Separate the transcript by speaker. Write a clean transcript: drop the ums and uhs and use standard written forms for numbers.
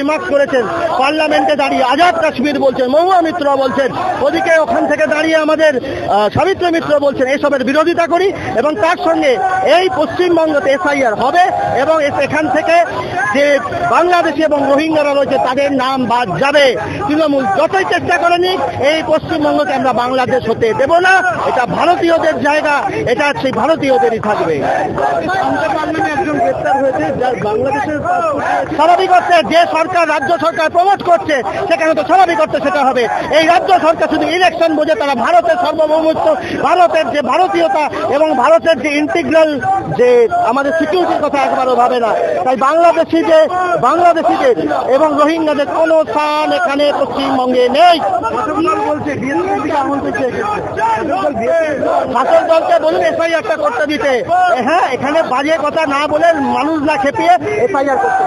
Speaker 1: Remark করেছেন পার্লামেন্টে দাঁড়িয়ে, আজাদ কাশ্মীর বলছেন, মহুয়া মিত্র বলছেন, ওদিকে ওখান থেকে দাঁড়িয়ে আমাদের সাবিত্রী মিত্র বলছেন এসবের বিরোধিতা করি, এবং তার সঙ্গে এই পশ্চিমবঙ্গতে এসআইআর হবে এবং এখান থেকে যে বাংলাদেশি এবং রোহিঙ্গারা রয়েছে তাদের নাম বাদ যাবে। তৃণমূল যতই চেষ্টা করেনি এই পশ্চিমবঙ্গকে আমরা বাংলাদেশ হতে দেব না, এটা ভারতীয়দের জায়গা, এটা সেই ভারতীয়দেরই থাকবে। একজন গ্রেপ্তার হয়েছে যার বাংলাদেশের স্বাভাবিক অর্থে যে সরকার রাজ্য সরকার প্রমোট করছে সেখানে তো স্বাভাবিক অর্থে সেটা হবে। এই রাজ্য সরকার শুধু ইলেকশন বোঝে, তারা ভারতের সার্বভৌমত্ব, ভারতের যে ভারতীয়তা এবং ভারতের যে ইন্টিগ্রাল যে আমাদের সিকিউরিটির কথা একবারও ভাবে না। তাই বাংলাদেশিদের এবং রোহিঙ্গাদের কোনো স্থান এখানে পশ্চিমবঙ্গে নেই। শাসক দলকে বলুন এসআইআরটা করতে দিতে, হ্যাঁ এখানে বাজে কথা না বলে মানুষ না খেপিয়ে এসআইআর করতে।